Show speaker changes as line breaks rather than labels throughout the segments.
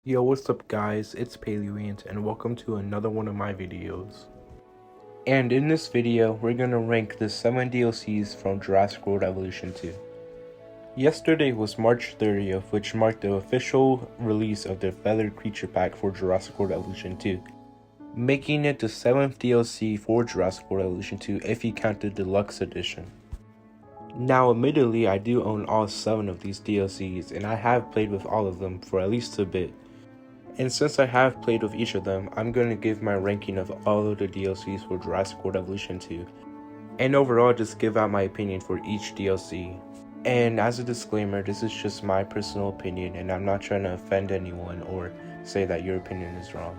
Yo, what's up guys, it's Paleant and welcome to another one of my videos. And in this video, we're gonna rank the 7 DLCs from Jurassic World Evolution 2. Yesterday was March 30th, which marked the official release of the Feathered Creature Pack for Jurassic World Evolution 2, making it the 7th DLC for Jurassic World Evolution 2 if you count the Deluxe Edition. Now admittedly, I do own all 7 of these DLCs and I have played with all of them for at least a bit. And since I have played with each of them, I'm going to give my ranking of all of the DLCs for Jurassic World Evolution 2. And overall just give out my opinion for each DLC. And as a disclaimer, this is just my personal opinion and I'm not trying to offend anyone or say that your opinion is wrong.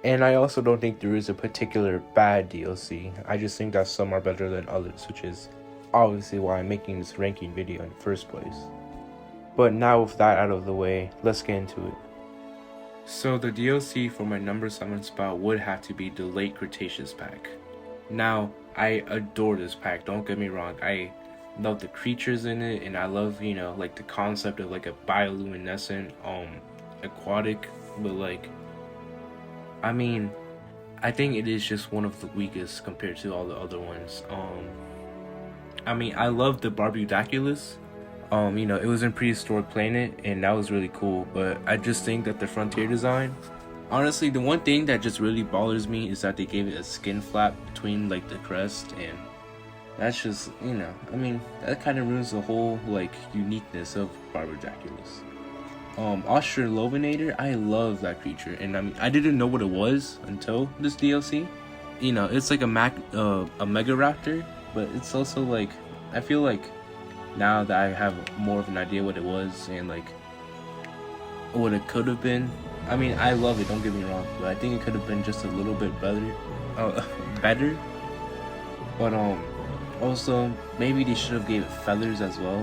And I also don't think there is a particular bad DLC, I just think that some are better than others, which is obviously why I'm making this ranking video in the first place. But now with that out of the way, let's get into it. So the DLC for my number 7 spot would have to be the Late Cretaceous pack. Now, I adore this pack, don't get me wrong. I love the creatures in it, and I love, like the concept of like a bioluminescent, aquatic, but like, I think it is just one of the weakest compared to all the other ones. I love the Barbudaculus. It was in Prehistoric Planet, and that was really cool, but I just think that the Frontier design, honestly, the one thing that just really bothers me is that they gave it a skin flap between, like, the crest, and that's just, that kind of ruins the whole, like, uniqueness of Barbudaculus. Australovenator, I love that creature, and I didn't know what it was until this DLC. It's like a Megaraptor, but it's also, like, I feel like now that I have more of an idea what it was and like what it could have been, I love it, don't get me wrong, but I think it could have been just a little bit better. But also maybe they should have gave it feathers as well.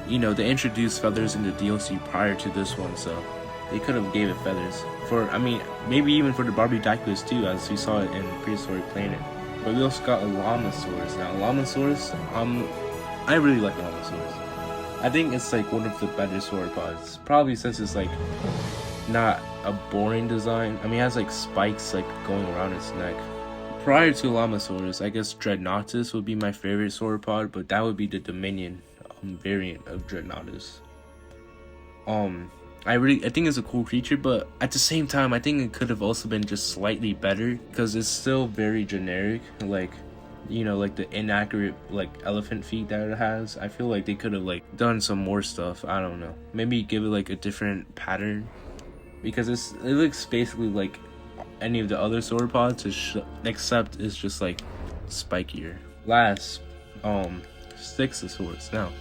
They introduced feathers in the DLC prior to this one, so they could have gave it feathers for, maybe even for the Barbudaculus too, as we saw it in Prehistoric Planet. But we also got a Llamasaurus. Now Llamasaurus, I really like Llamasaurus. I think it's like one of the better sauropods, probably since it's like not a boring design. It has like spikes like going around its neck. Prior to Llamasaurus, I guess Dreadnoughtus would be my favorite sauropod, but that would be the Dominion variant of Dreadnoughtus. I think it's a cool creature, but at the same time, I think it could have also been just slightly better because it's still very generic, like the inaccurate like elephant feet that it has. I feel like they could have like done some more stuff. I don't know, maybe give it like a different pattern, because it looks basically like any of the other sauropods except it's just like spikier. Last, Styxosaurus. Now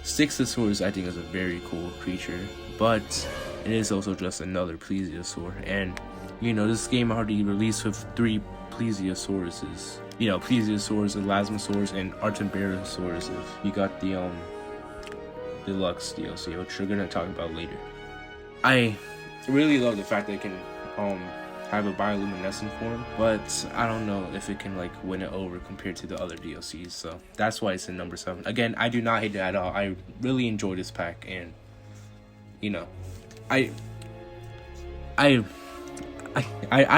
Styxosaurus I think is a very cool creature, but it is also just another plesiosaur, and this game already released with 3 plesiosauruses. Plesiosaurs, Elasmosaurus, and Artembarosaurus. You got the Deluxe DLC, which we're gonna talk about later. I really love the fact that it can have a bioluminescent form, but I don't know if it can like win it over compared to the other DLCs, so that's why it's in number 7. Again, I do not hate it at all. I really enjoy this pack, and I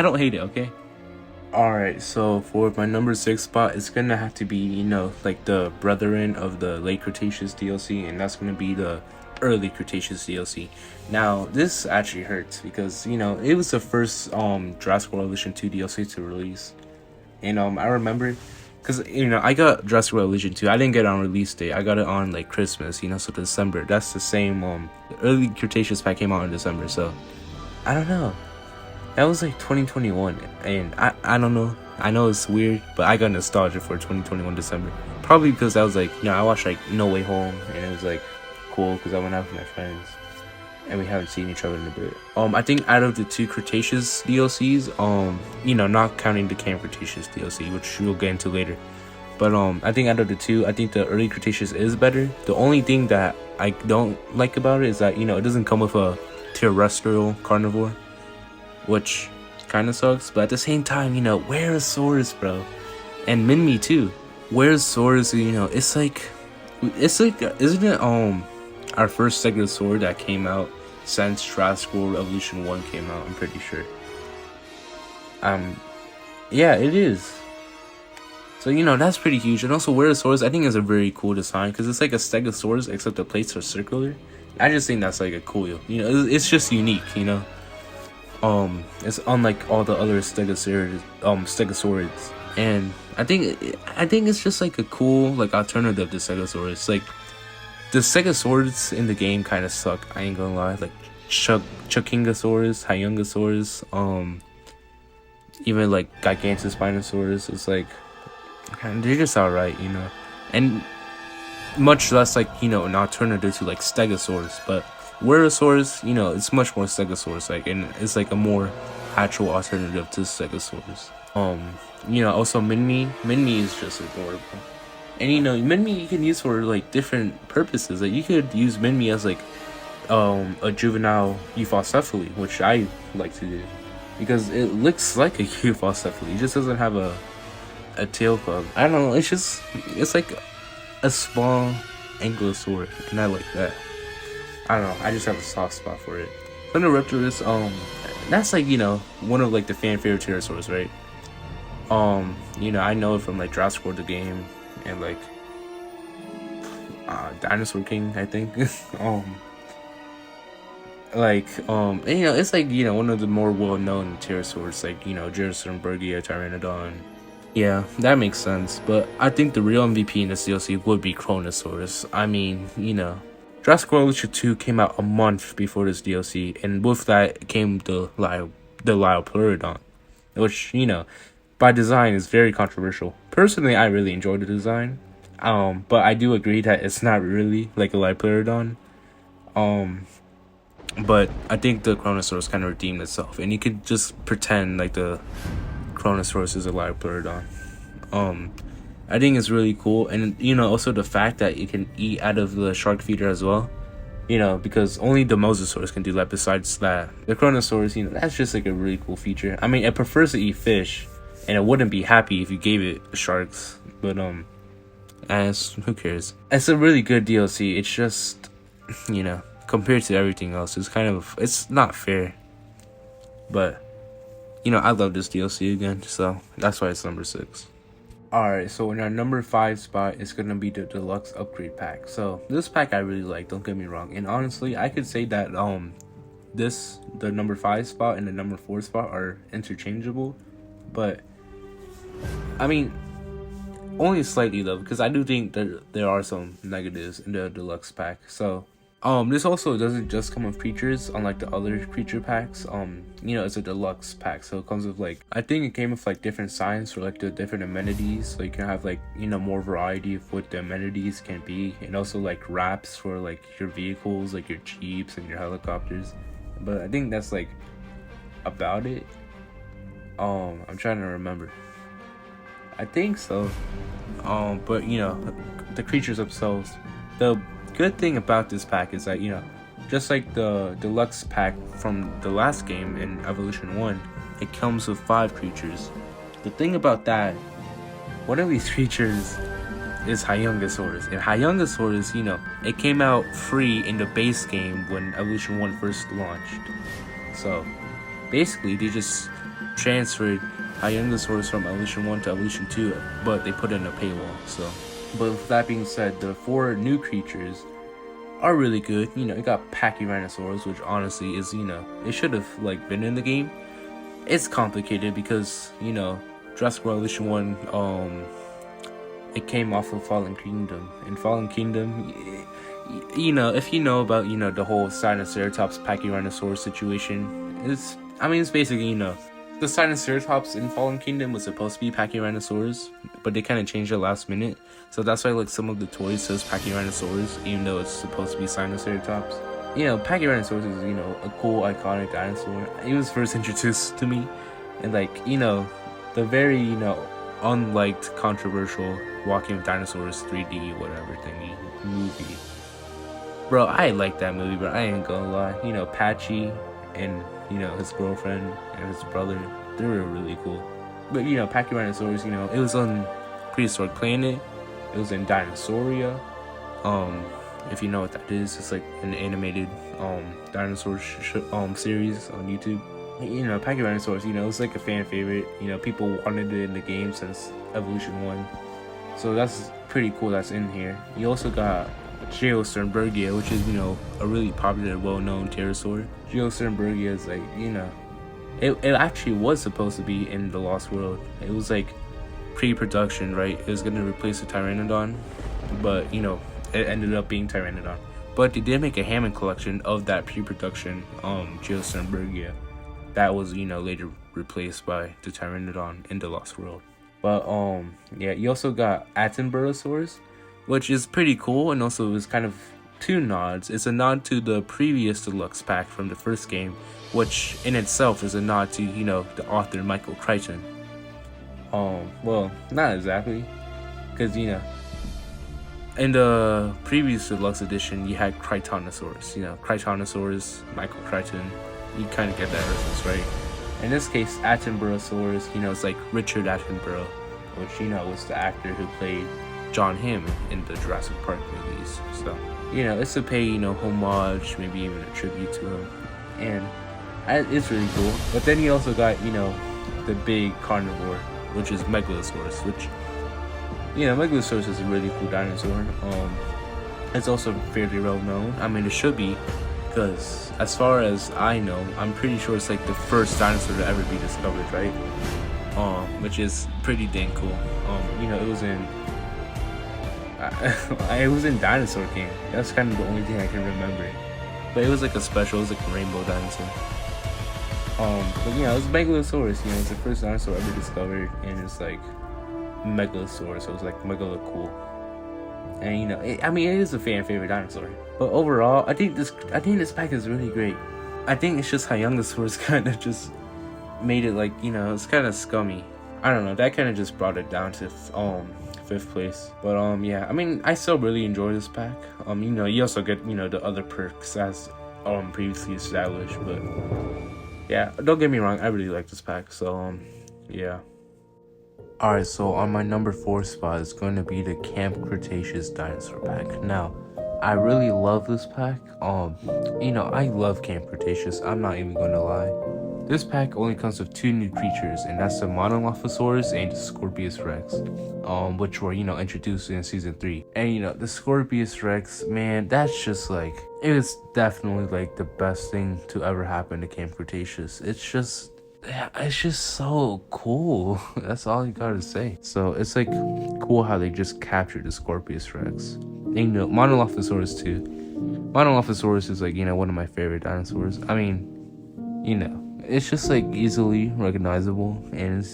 don't hate it, okay? Alright, so for my number 6 spot, it's gonna have to be, like the brethren of the Late Cretaceous DLC, and that's gonna be the Early Cretaceous DLC. Now, this actually hurts because, it was the first Jurassic World Evolution 2 DLC to release. And I remember, because, I got Jurassic World Evolution 2, I didn't get it on release date, I got it on, like, Christmas, so December. That's the same, the Early Cretaceous pack came out in December, so, I don't know. That was like 2021, and I don't know. I know it's weird, but I got nostalgia for 2021 December. Probably because I was like, I watched like No Way Home, and it was like cool because I went out with my friends, and we haven't seen each other in a bit. I think out of the 2 Cretaceous DLCs, not counting the Camp Cretaceous DLC, which we'll get into later. But I think out of the 2, I think the Early Cretaceous is better. The only thing that I don't like about it is that, it doesn't come with a terrestrial carnivore, which kind of sucks, but at the same time, where's Saurus, bro? And Minmi too. Where's Saurus? It's like, isn't it our first Stegosaur that came out since Jurassic World Evolution 1 came out, I'm pretty sure. Yeah, it is. So, you know, that's pretty huge. And also, Werosaurus, I think, is a very cool design because it's like a Stegosaurus, except the plates are circular. I just think that's like a cool, you know, it's just unique, you know. It's unlike all the other Stegosaurids, and I think it's just like a cool like alternative to Stegosaurus. Like the Stegosaurus in the game kind of suck. I ain't gonna lie. Like Chuckingosaurus, Hyungosaurus, even like Gigantospinosaurus. It's like they're just alright, you know, and much less like, you know, an alternative to like Stegosaurus. But Werosaurus, you know, it's much more Stegosaurus like, and it's like a more actual alternative to Stegosaurus. You know, also Minmi is just adorable. And you know, Minmi you can use for like different purposes. Like you could use Minmi as like a juvenile Euphocephaly, which I like to do because it looks like a Euphocephaly. It just doesn't have a tail club. I don't know, it's like a small ankylosaur, and I like that. I don't know, I just have a soft spot for it. Thunderraptorus, that's like, you know, one of like the fan favorite pterosaurs, right? You know, I know it from like Jurassic World the game and like Dinosaur King, I think. And, you know, it's like, you know, one of the more well-known pterosaurs, like, you know, Jurassic-Bergia, Pteranodon. Yeah, that makes sense, but I think the real MVP in this DLC would be Kronosaurus. I mean, you know, Jurassic World Evolution 2 came out a month before this DLC, and with that came the Liopleurodon, which, you know, by design is very controversial. Personally, I really enjoyed the design, but I do agree that it's not really like a Liopleurodon. But I think the Kronosaurus kind of redeemed itself, and you could just pretend like the Kronosaurus is a Liopleurodon. I think it's really cool, and you know, also the fact that you can eat out of the shark feeder as well, you know, because only the Mosasaurus can do that. Besides that, the Kronosaurus, you know, that's just like a really cool feature. I mean, it prefers to eat fish, and it wouldn't be happy if you gave it sharks, but as who cares? It's a really good DLC. It's just, you know, compared to everything else, it's not fair, but you know, I love this DLC again, so that's why it's number 6. Alright, so in our number 5 spot is gonna be the deluxe upgrade pack. So this pack I really like, don't get me wrong, and honestly I could say that the number 5 spot and the number 4 spot are interchangeable, but I mean only slightly though, because I do think that there are some negatives in the deluxe pack. So this also doesn't just come with creatures, unlike the other creature packs. You know, it's a deluxe pack, so it comes with like, I think it came with like different signs for like the different amenities, so you can have like, you know, more variety of what the amenities can be, and also like wraps for like your vehicles, like your jeeps and your helicopters. But I think that's like about it. I'm trying to remember. I think so. But you know, the creatures themselves, the good thing about this pack is that, you know, just like the deluxe pack from the last game in Evolution 1, it comes with 5 creatures. The thing about that, one of these creatures is Hyungosaurus. And Hyungosaurus, you know, it came out free in the base game when Evolution 1 first launched. So basically they just transferred Hyungosaurus from Evolution 1 to Evolution 2, but they put in a paywall. So, but with that being said, the 4 new creatures are really good. You know, you got Pachyrhinosaurus, which honestly is, you know, it should have like been in the game. It's complicated because, you know, Jurassic World Evolution 1, it came off of Fallen Kingdom. In Fallen Kingdom, you know, if you know about, you know, the whole Sinoceratops Pachyrhinosaurus situation, it's basically, you know, the Sinoceratops in Fallen Kingdom was supposed to be Pachyrhinosaurus, but they kind of changed it last minute. So that's why like some of the toys says Pachyrhinosaurus, even though it's supposed to be Sinoceratops. You know, Pachyrhinosaurus is, you know, a cool iconic dinosaur. It was first introduced to me, and like, you know, the very, you know, unliked, controversial Walking with Dinosaurs 3D whatever thingy movie. Bro, I like that movie, but I ain't gonna lie. You know, Patchy and, you know, his girlfriend and his brother, they were really cool. But, you know, Pachyrhinosaurus, you know, it was on Prehistoric Planet. It was in Dinosauria. If you know what that is, it's like an animated dinosaur series on YouTube. You know, Pachyrhinosaurus, you know, it's like a fan favorite. You know, people wanted it in the game since Evolution 1. So that's pretty cool that's in here. You also got Geosternbergia, which is, you know, a really popular, well-known pterosaur. Geosternbergia is like, you know, it actually was supposed to be in the Lost World. It was like pre-production, right? It was going to replace the Pteranodon, but, you know, it ended up being Pteranodon. But they did make a Hammond collection of that pre-production Geosternbergia that was, you know, later replaced by the Pteranodon in the Lost World. But yeah, you also got Attenborosaurus, which is pretty cool, and also is kind of two nods. It's a nod to the previous deluxe pack from the first game, which in itself is a nod to, you know, the author Michael Crichton. Well, not exactly, because, you know, in the previous deluxe edition, you had Crichtonosaurus. You know, Crichtonosaurus, Michael Crichton. You kind of get that reference, right? In this case, Attenborosaurus, you know, it's like Richard Attenborough, which, you know, was the actor who played John Hamm in the Jurassic Park movies. So, you know, it's to pay, you know, homage, maybe even a tribute to him. And it's really cool. But then you also got, you know, the big carnivore, which is Megalosaurus, which, you know, Megalosaurus is a really cool dinosaur. It's also fairly well known. I mean, it should be, because as far as I know, I'm pretty sure it's like the first dinosaur to ever be discovered, right? Which is pretty dang cool. You know, it was in it was in Dinosaur King. That's kind of the only thing I can remember. But it was like a special, it was like a rainbow dinosaur. But you know, it was Megalosaurus. You know, it's the first dinosaur ever discovered, and it's like Megalosaurus, so it was like megalo cool. And you know, I mean, it is a fan favorite dinosaur. But overall, I think this pack is really great. I think it's just Hyungosaurus kind of just made it like, you know, it's kind of scummy. I don't know, that kind of just brought it down to 5th place. But yeah, I mean, I still really enjoy this pack. You know, you also get, you know, the other perks as previously established. But yeah, don't get me wrong, I really like this pack. So yeah. Alright, so on my number 4 spot is going to be the Camp Cretaceous Dinosaur Pack. Now, I really love this pack. You know, I love Camp Cretaceous, I'm not even going to lie. This pack only comes with 2 new creatures, and that's the Monolophosaurus and the Scorpius Rex, which were, you know, introduced in Season 3. And, you know, the Scorpius Rex, man, that's just like, it was definitely like the best thing to ever happen to Camp Cretaceous. It's just so cool. That's all you gotta say. So it's like cool how they just captured the Scorpius Rex. And, you know, Monolophosaurus too. Monolophosaurus is like, you know, one of my favorite dinosaurs. I mean, you know, it's just like easily recognizable, and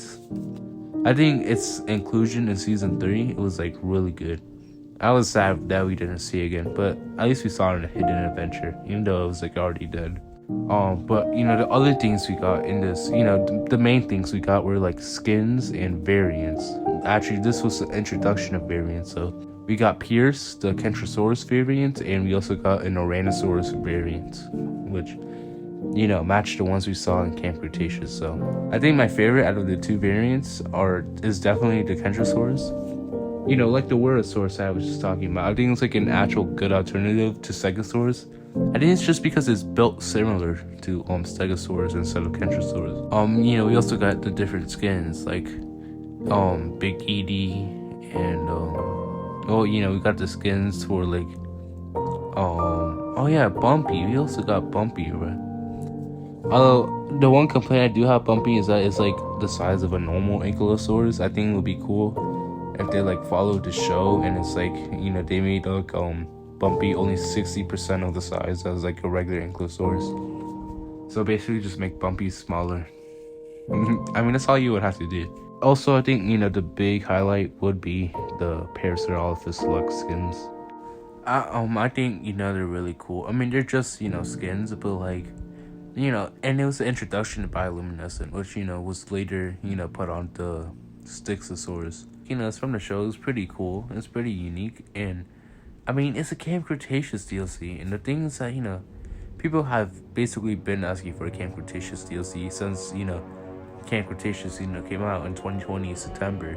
I think its inclusion in Season 3, it was like really good. I was sad that we didn't see it again, but at least we saw it in a hidden adventure, even though it was like already dead. But you know, the other things we got in this, you know, the main things we got were like skins and variants. Actually, this was the introduction of variants. So we got Pierce, the Kentrosaurus variant, and we also got an Oranosaurus variant, which, you know, matched the ones we saw in Camp Cretaceous. So I think my favorite out of the 2 variants is definitely the Kentrosaurus. You know, like the Wurosaurus I was just talking about. I think it's like an actual good alternative to Stegosaurus. I think it's just because it's built similar to Stegosaurus instead of Kentrosaurus. You know, we also got the different skins like Big Edie and oh, you know, we got the skins for like oh yeah, Bumpy. We also got Bumpy, right? Although the one complaint I do have Bumpy is that it's like the size of a normal Ankylosaurus. I think it would be cool if they like followed the show and it's like, you know, they made like Bumpy only 60% of the size as like a regular Ankylosaurus. So basically just make Bumpy smaller. I mean, that's all you would have to do. Also, I think, you know, the big highlight would be the Parasaurolophus Lux skins. I think, you know, they're really cool. I mean, they're just, you know, skins, but like, you know, and it was the introduction to bioluminescent, which, you know, was later, you know, put on the Styxosaurus. You know, it's from the show. It's pretty cool. It's pretty unique, and I mean, it's a Camp Cretaceous DLC, and the thing is that, you know, people have basically been asking for a Camp Cretaceous DLC since, you know, Camp Cretaceous, you know, came out in 2020 September.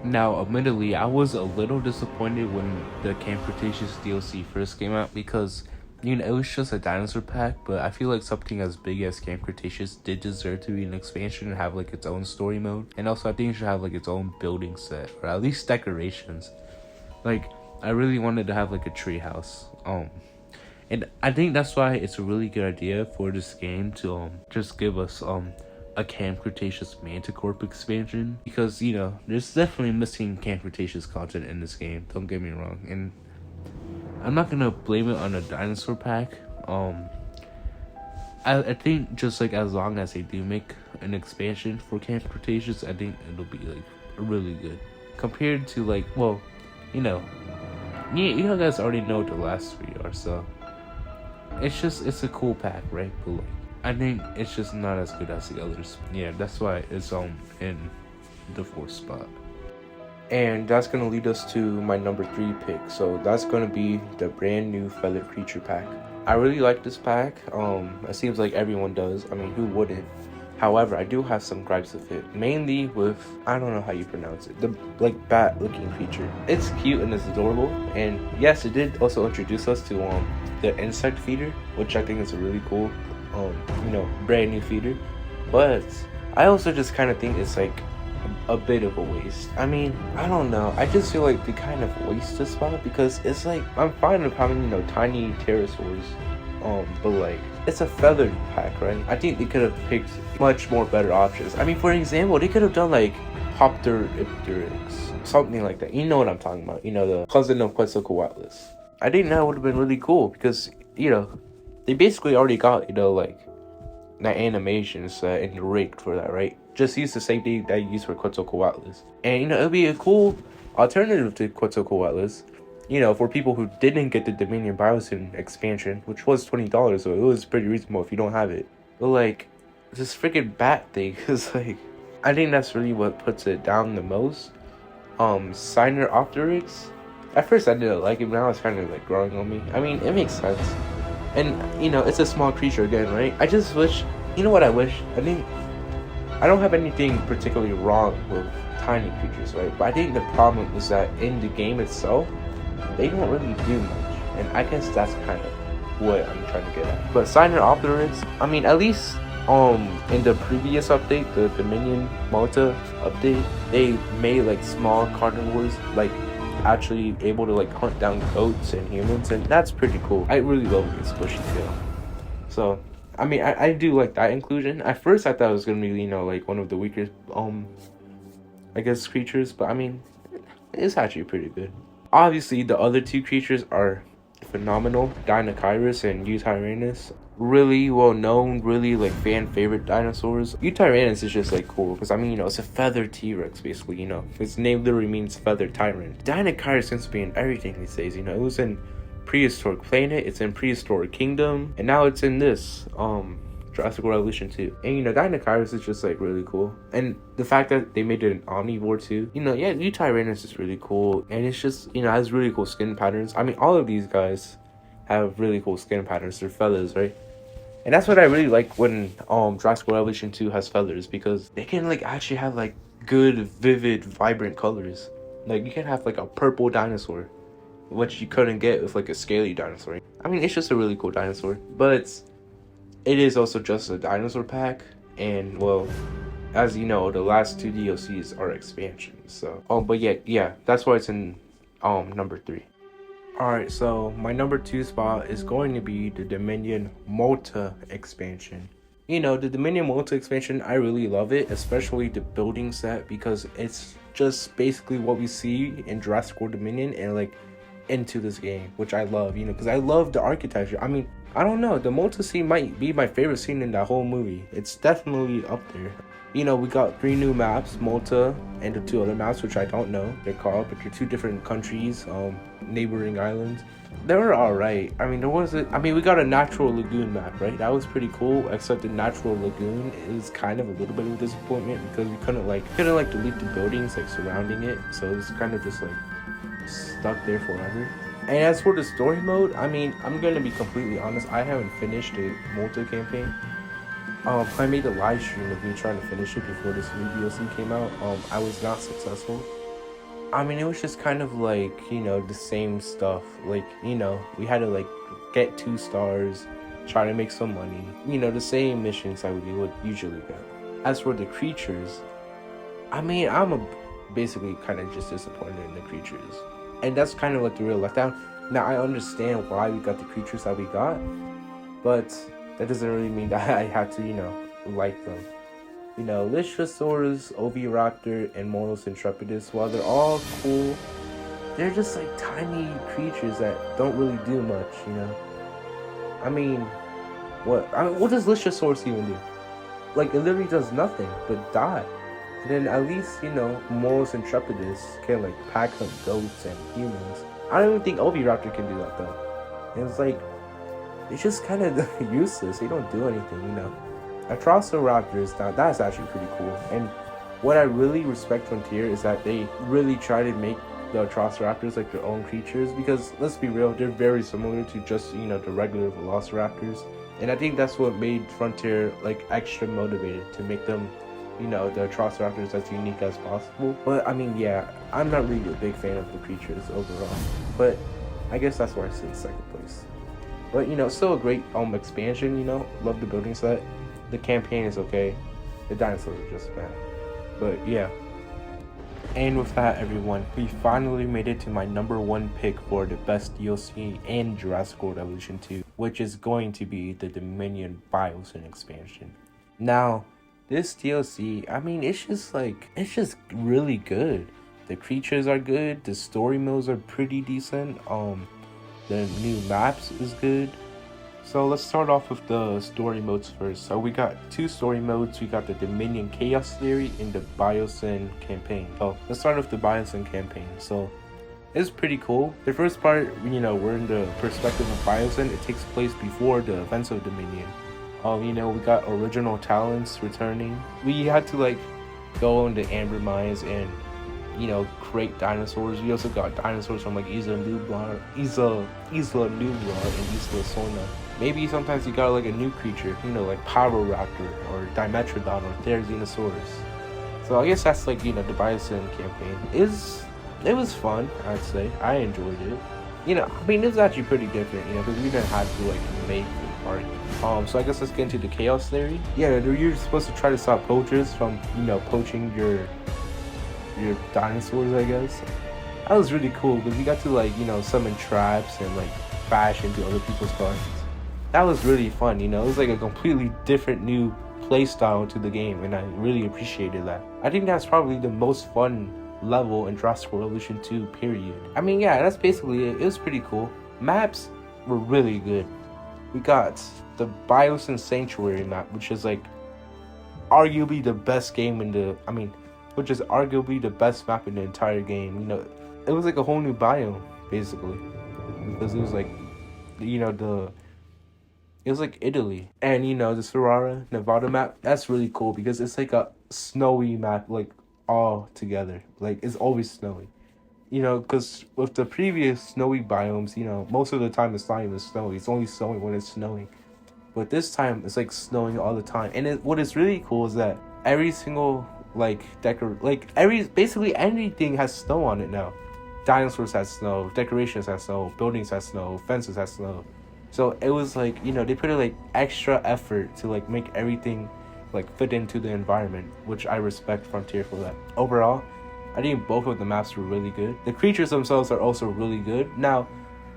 Now, admittedly, I was a little disappointed when the Camp Cretaceous DLC first came out because You know, it was just a dinosaur pack, but I feel like something as big as Camp Cretaceous did deserve to be an expansion and have like its own story mode. And also I think it should have like its own building set, or at least decorations. Like, I really wanted to have like a tree house. And I think that's why it's a really good idea for this game to just give us a Camp Cretaceous Manticore expansion, because you know there's definitely missing Camp Cretaceous content in this game, don't get me wrong, and I'm not gonna blame it on a dinosaur pack. I think just like as long as they do make an expansion for Camp Cretaceous, I think it'll be like really good compared to like, well, you know guys already know what the last three are, so it's a cool pack, right? But like, I think it's just not as good as the others. Yeah, that's why it's in the 4th spot. And that's gonna lead us to my number 3 pick. So that's gonna be the brand new Feathered Creature pack. I really like this pack. It seems like everyone does. I mean, who wouldn't? However, I do have some gripes with it. Mainly with, I don't know how you pronounce it, the like bat looking creature. It's cute and it's adorable. And yes, it did also introduce us to the insect feeder, which I think is a really cool brand new feeder. But I also just kind of think it's like a bit of a waste. I mean, I don't know, I just feel like they kind of waste the spot, because it's like, I'm fine with having tiny pterosaurs, but like, it's a feathered pack, right? I think they could have picked much more better options. I mean, for example, they could have done like Hopterypteryx, something like that. You know what I'm talking about, the cousin of Quetzalcoatlus. I think that would have been really cool, because they basically already got like that animation set and rigged for that, right? Just use the same thing that you use for Quetzalcoatlus, and it'll be a cool alternative to Quetzalcoatlus, for people who didn't get the Dominion Biosyn expansion, which was $20, so it was pretty reasonable if you don't have it. But like, this freaking bat thing is like, I think that's really what puts it down the most. Signopteryx, at first I didn't like it, but now it's kind of like growing on me. I mean, it makes sense, and it's a small creature again, right? I just wish, what I wish? I don't have anything particularly wrong with tiny creatures, right? But I think the problem is that in the game itself, they don't really do much, and I guess that's kind of what I'm trying to get at. But Signopteryx, I mean, at least in the previous update, the Dominion Malta update, they made like small carnivores like actually able to like hunt down goats and humans, and that's pretty cool. I really love this squishy tail. So I mean, I do like that inclusion. At first I thought it was gonna be like one of the weaker I guess creatures, but I mean, it's actually pretty good. Obviously the other 2 creatures are phenomenal, Dinocyrus and Eutyrannus. Really well known, really like fan favorite dinosaurs. Eutyrannus is just like cool because I mean, it's a feathered T-Rex basically, its name literally means feathered tyrant. Dinocyrus seems to be in everything these days, it was in Prehistoric Planet, it's in Prehistoric Kingdom, and now it's in this Jurassic World Evolution 2. And Dinocyrus is just like really cool, and the fact that they made it an omnivore too, yeah, Eutyrannus is really cool, and it's just has really cool skin patterns. I mean, all of these guys have really cool skin patterns. They're feathers, right? And that's what I really like when Jurassic World Evolution 2 has feathers, because they can like actually have like good, vivid, vibrant colors. Like you can have like a purple dinosaur, which you couldn't get with like a scaly dinosaur. I mean, it's just a really cool dinosaur, but it is also just a dinosaur pack, and well, as you know, the last 2 DLCs are expansions. So but yeah, that's why it's in number 3. Alright, so my number 2 spot is going to be the Dominion Malta expansion. The Dominion Malta expansion, I really love it, especially the building set, because it's just basically what we see in Jurassic World Dominion and like into this game, which I love, because I love the architecture. I mean, I don't know, the Malta scene might be my favorite scene in that whole movie. It's definitely up there. We got 3 new maps, Malta and the 2 other maps, which I don't know they're called, but they're 2 different countries, neighboring islands. They were alright. I mean, we got a natural lagoon map, right? That was pretty cool, except the natural lagoon is kind of a little bit of a disappointment, because we couldn't delete the buildings like surrounding it, so it was kind of just like stuck there forever. And as for the story mode, I mean, I'm gonna be completely honest, I haven't finished the Malta campaign. I made a live stream of me trying to finish it before this new DLC came out. I was not successful. I mean, it was just kind of like, the same stuff. Like, we had to like get 2 stars, try to make some money. You know, the same missions that we would usually get. As for the creatures, I mean, basically kind of just disappointed in the creatures. And that's kind of like the real letdown. Now, I understand why we got the creatures that we got, but that doesn't really mean that I had to, you know, like them. You know, Lichosaurus, Oviraptor, and Monos Intrepidus, while they're all cool, they're just like tiny creatures that don't really do much, you know? I mean, what does Lichosaurus even do? Like, it literally does nothing but die. And then at least, you know, Monos Intrepidus can like pack hunt goats and humans. I don't even think Oviraptor can do that though. And it's like, it's just kind of useless. They don't do anything, you know. Atrociraptors, that's actually pretty cool. And what I really respect Frontier is that they really try to make the Atrociraptors like their own creatures, because let's be real, they're very similar to just, you know, the regular Velociraptors. And I think that's what made Frontier like extra motivated to make them, you know, the Atrociraptors as unique as possible. But I mean, yeah, I'm not really a big fan of the creatures overall, but I guess that's why I sit in second place. But you know, still a great expansion, you know, love the building set. The campaign is okay, the dinosaurs are just bad, but yeah. And with that, everyone, we finally made it to my #1 pick for the best DLC in Jurassic World Evolution 2, which is going to be the Dominion Biosyn expansion. Now, this DLC, I mean, it's just really good. The creatures are good, the story modes are pretty decent, the new maps is good. So let's start off with the story modes first. So we got 2 story modes. We got the Dominion Chaos Theory and the Biosyn campaign. So let's start with the Biosyn campaign. So it's pretty cool. The first part, you know, we're in the perspective of Biosyn. It takes place before the events of Dominion. You know, we got original talents returning. We had to like go into Amber Mines and, you know, create dinosaurs. We also got dinosaurs from like Isla Nublar, and Isla Sorna. Maybe sometimes you got like a new creature, you know, like Pyroraptor or Dimetrodon or Therizinosaurus. So I guess that's like, you know, the Biosyn campaign. It was fun, I'd say. I enjoyed it. You know, I mean, it's actually pretty different, you know, because we didn't have to like make the party. So I guess let's get into the Chaos Theory. Yeah, you're supposed to try to stop poachers from, you know, poaching your dinosaurs, I guess. That was really cool because we got to like, you know, summon traps and like crash into other people's gardens. That was really fun, you know. It was like a completely different new play style to the game, and I really appreciated that. I think that's probably the most fun level in Jurassic World Evolution 2, period. I mean, yeah, that's basically it. It was pretty cool. Maps were really good. We got the Biosyn Sanctuary map, which is like arguably the best game in the, which is arguably the best map in the entire game. You know, it was like a whole new biome, basically. Because it was like, you know, it was like Italy. And, you know, the Ferrara Nevada map, that's really cool because it's like a snowy map, like, all together. Like, it's always snowy. You know, because with the previous snowy biomes, you know, most of the time it's not even snowy. It's only snowing when it's snowing. But this time, it's like snowing all the time. And what is really cool is that every single, like, basically anything has snow on it now. Dinosaurs has snow, decorations has snow, buildings has snow, fences has snow. So it was like, you know, they put in like extra effort to like make everything like fit into the environment, which I respect Frontier for that. Overall, I think both of the maps were really good. The creatures themselves are also really good. Now,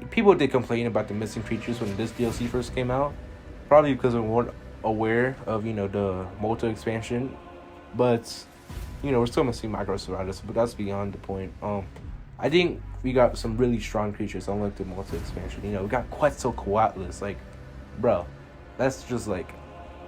people did complain about the missing creatures when this DLC first came out, probably because we weren't aware of, you know, the Multi expansion. But, you know, we're still missing Microceratops, but that's beyond the point. I think we got some really strong creatures, unlike the Multi expansion. You know, we got Quetzalcoatlus. Like, bro, that's just like,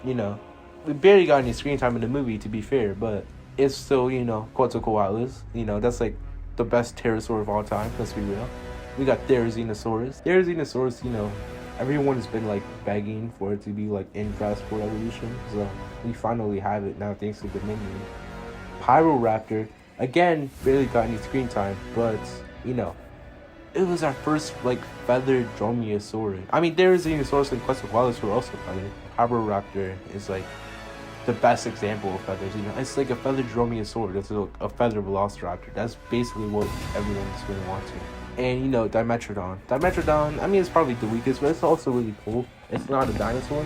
you know, we barely got any screen time in the movie, to be fair, but it's still, you know, Quetzalcoatlus. You know, that's like the best pterosaur of all time, let's be real. We got Therizinosaurus. Therizinosaurus, you know, everyone's been like begging for it to be like in Jurassic World Evolution, so we finally have it now thanks to Dominion. Pyroraptor, again, barely got any screen time, but, you know, it was our first, like, feathered Dromaeosaurus. I mean, Therizinosaurus and Quetzalcoatlus were also feathered. Pyroraptor is, like, the best example of feathers. You know, it's like a feathered dromaeosaur. That's a feathered velociraptor. That's basically what everyone's been watching. And you know, Dimetrodon. I mean, it's probably the weakest, but it's also really cool. It's not a dinosaur.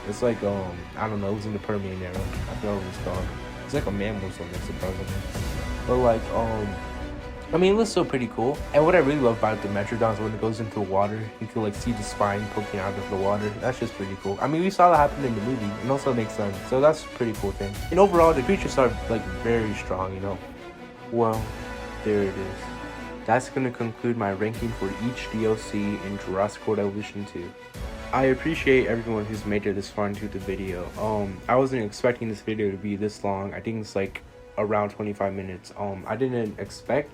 It's like I don't know. It was in the Permian era. I forgot what it's called. It's like a mammal or something, surprisingly. But like I mean, it was still pretty cool. And what I really love about the Metrodon is when it goes into the water, you can like see the spine poking out of the water. That's just pretty cool. I mean, we saw that happen in the movie. It also makes sense. So that's a pretty cool thing. And overall, the creatures are like very strong, you know. Well, there it is. That's gonna conclude my ranking for each DLC in Jurassic World Evolution 2. I appreciate everyone who's made it this far into the video. I wasn't expecting this video to be this long. I think it's like around 25 minutes. I didn't expect,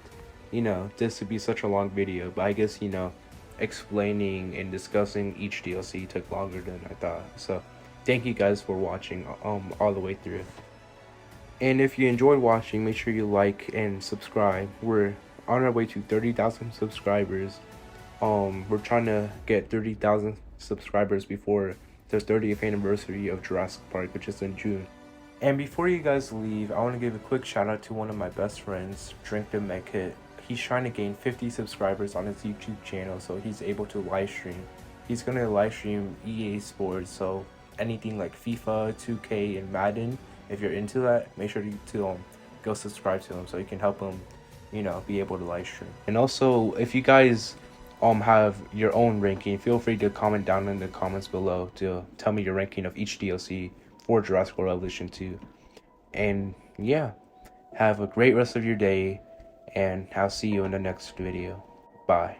you know, this to be such a long video, but I guess, you know, explaining and discussing each DLC took longer than I thought. So thank you guys for watching all the way through. And if you enjoyed watching, make sure you like and subscribe. We're on our way to 30,000 subscribers. We're trying to get 30,000 subscribers before the 30th anniversary of Jurassic Park, which is in June. And before you guys leave, I want to give a quick shout out to one of my best friends, Drink the Medkit. He's trying to gain 50 subscribers on his YouTube channel so he's able to live stream. He's going to live stream EA Sports, so anything like FIFA, 2K, and Madden. If you're into that, make sure to go subscribe to him so you can help him, you know, be able to live stream. And also, if you guys have your own ranking, feel free to comment down in the comments below to tell me your ranking of each DLC for Jurassic World Evolution 2. And yeah, have a great rest of your day, and I'll see you in the next video. Bye.